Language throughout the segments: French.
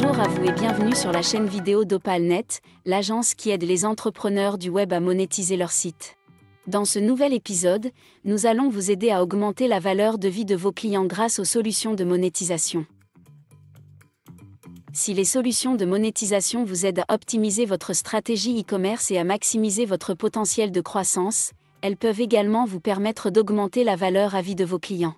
Bonjour à vous et bienvenue sur la chaîne vidéo d'Opalnet, l'agence qui aide les entrepreneurs du web à monétiser leur site. Dans ce nouvel épisode, nous allons vous aider à augmenter la valeur de vie de vos clients grâce aux solutions de monétisation. Si les solutions de monétisation vous aident à optimiser votre stratégie e-commerce et à maximiser votre potentiel de croissance, elles peuvent également vous permettre d'augmenter la valeur à vie de vos clients.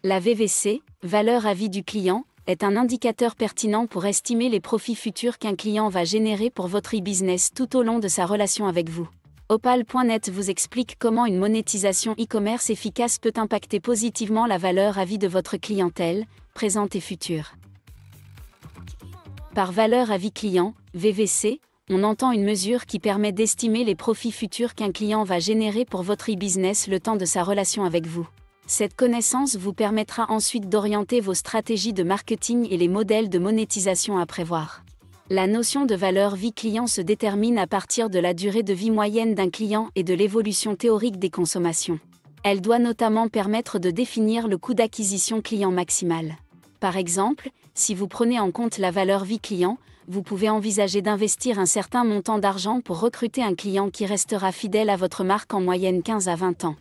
La VVC, valeur à vie du client, est un indicateur pertinent pour estimer les profits futurs qu'un client va générer pour votre e-business tout au long de sa relation avec vous. Opal.net vous explique comment une monétisation e-commerce efficace peut impacter positivement la valeur à vie de votre clientèle, présente et future. Par valeur à vie client, VVC, on entend une mesure qui permet d'estimer les profits futurs qu'un client va générer pour votre e-business le temps de sa relation avec vous. Cette connaissance vous permettra ensuite d'orienter vos stratégies de marketing et les modèles de monétisation à prévoir. La notion de valeur vie client se détermine à partir de la durée de vie moyenne d'un client et de l'évolution théorique des consommations. Elle doit notamment permettre de définir le coût d'acquisition client maximal. Par exemple, si vous prenez en compte la valeur vie client, vous pouvez envisager d'investir un certain montant d'argent pour recruter un client qui restera fidèle à votre marque en moyenne 15 à 20 ans.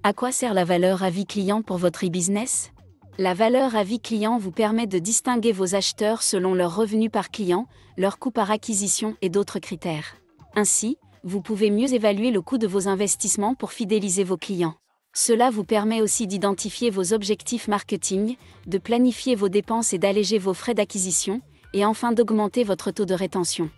À quoi sert la valeur à vie client pour votre e-business ? La valeur à vie client vous permet de distinguer vos acheteurs selon leurs revenus par client, leur coût par acquisition et d'autres critères. Ainsi, vous pouvez mieux évaluer le coût de vos investissements pour fidéliser vos clients. Cela vous permet aussi d'identifier vos objectifs marketing, de planifier vos dépenses et d'alléger vos frais d'acquisition, et enfin d'augmenter votre taux de rétention.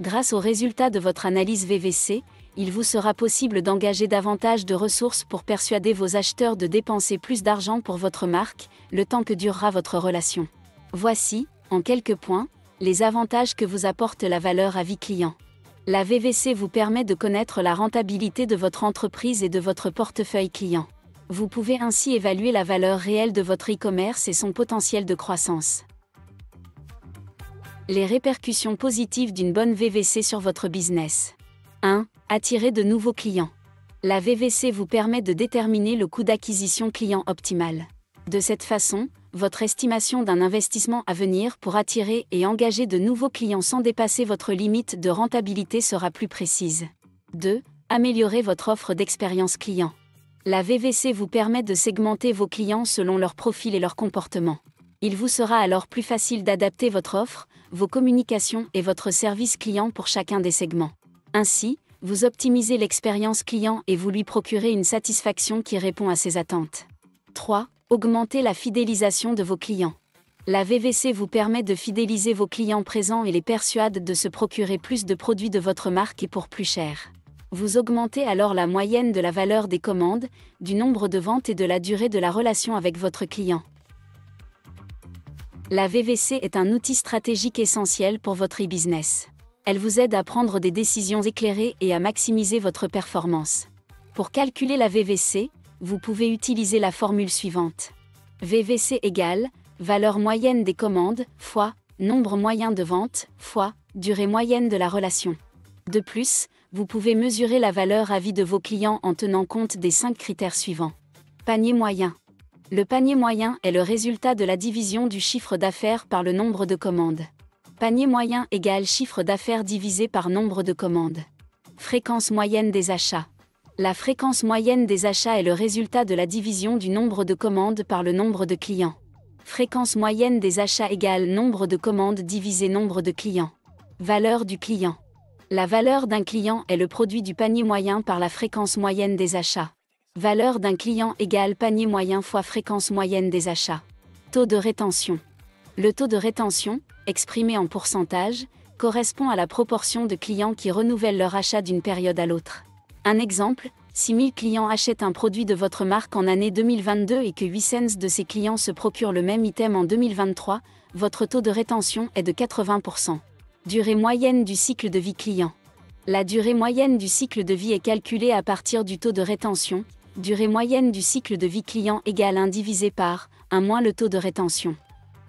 Grâce aux résultats de votre analyse VVC, il vous sera possible d'engager davantage de ressources pour persuader vos acheteurs de dépenser plus d'argent pour votre marque, le temps que durera votre relation. Voici, en quelques points, les avantages que vous apporte la valeur à vie client. La VVC vous permet de connaître la rentabilité de votre entreprise et de votre portefeuille client. Vous pouvez ainsi évaluer la valeur réelle de votre e-commerce et son potentiel de croissance. Les répercussions positives d'une bonne VVC sur votre business. 1. Attirer de nouveaux clients. La VVC vous permet de déterminer le coût d'acquisition client optimal. De cette façon, votre estimation d'un investissement à venir pour attirer et engager de nouveaux clients sans dépasser votre limite de rentabilité sera plus précise. 2. Améliorer votre offre d'expérience client. La VVC vous permet de segmenter vos clients selon leur profil et leur comportement. Il vous sera alors plus facile d'adapter votre offre, vos communications et votre service client pour chacun des segments. Ainsi, vous optimisez l'expérience client et vous lui procurez une satisfaction qui répond à ses attentes. 3. Augmenter la fidélisation de vos clients. La VVC vous permet de fidéliser vos clients présents et les persuade de se procurer plus de produits de votre marque et pour plus cher. Vous augmentez alors la moyenne de la valeur des commandes, du nombre de ventes et de la durée de la relation avec votre client. La VVC est un outil stratégique essentiel pour votre e-business. Elle vous aide à prendre des décisions éclairées et à maximiser votre performance. Pour calculer la VVC, vous pouvez utiliser la formule suivante. VVC égale valeur moyenne des commandes fois nombre moyen de ventes fois durée moyenne de la relation. De plus, vous pouvez mesurer la valeur à vie de vos clients en tenant compte des 5 critères suivants. Panier moyen. Le panier moyen est le résultat de la division du chiffre d'affaires par le nombre de commandes. Panier moyen égale chiffre d'affaires divisé par nombre de commandes. Fréquence moyenne des achats. La fréquence moyenne des achats est le résultat de la division du nombre de commandes par le nombre de clients. Fréquence moyenne des achats égale nombre de commandes divisé nombre de clients. Valeur du client. La valeur d'un client est le produit du panier moyen par la fréquence moyenne des achats. Valeur d'un client égale panier moyen fois fréquence moyenne des achats. Taux de rétention. Le taux de rétention, exprimé en pourcentage, correspond à la proportion de clients qui renouvellent leur achat d'une période à l'autre. Un exemple, si 1000 clients achètent un produit de votre marque en année 2022 et que 800 de ces clients se procurent le même item en 2023, votre taux de rétention est de 80%. Durée moyenne du cycle de vie client. La durée moyenne du cycle de vie est calculée à partir du taux de rétention. Durée moyenne du cycle de vie client égale 1 divisé par 1 moins le taux de rétention.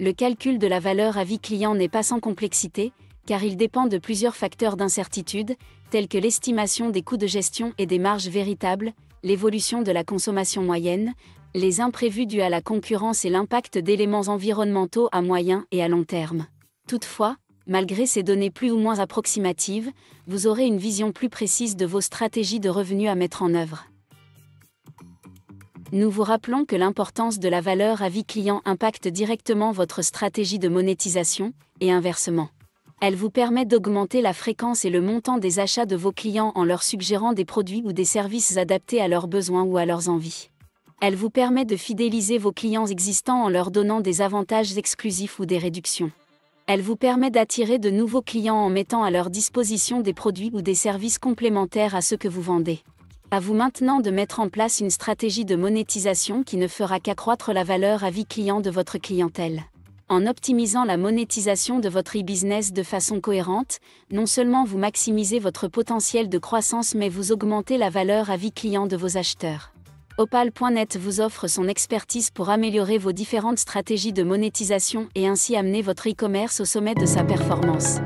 Le calcul de la valeur à vie client n'est pas sans complexité, car il dépend de plusieurs facteurs d'incertitude, tels que l'estimation des coûts de gestion et des marges véritables, l'évolution de la consommation moyenne, les imprévus dus à la concurrence et l'impact d'éléments environnementaux à moyen et à long terme. Toutefois, Malgré ces données plus ou moins approximatives, vous aurez une vision plus précise de vos stratégies de revenus à mettre en œuvre. Nous vous rappelons que l'importance de la valeur avis client impacte directement votre stratégie de monétisation, et inversement. Elle vous permet d'augmenter la fréquence et le montant des achats de vos clients en leur suggérant des produits ou des services adaptés à leurs besoins ou à leurs envies. Elle vous permet de fidéliser vos clients existants en leur donnant des avantages exclusifs ou des réductions. Elle vous permet d'attirer de nouveaux clients en mettant à leur disposition des produits ou des services complémentaires à ceux que vous vendez. À vous maintenant de mettre en place une stratégie de monétisation qui ne fera qu'accroître la valeur avis client de votre clientèle. En optimisant la monétisation de votre e-business de façon cohérente, non seulement vous maximisez votre potentiel de croissance mais vous augmentez la valeur avis client de vos acheteurs. Opal.net vous offre son expertise pour améliorer vos différentes stratégies de monétisation et ainsi amener votre e-commerce au sommet de sa performance.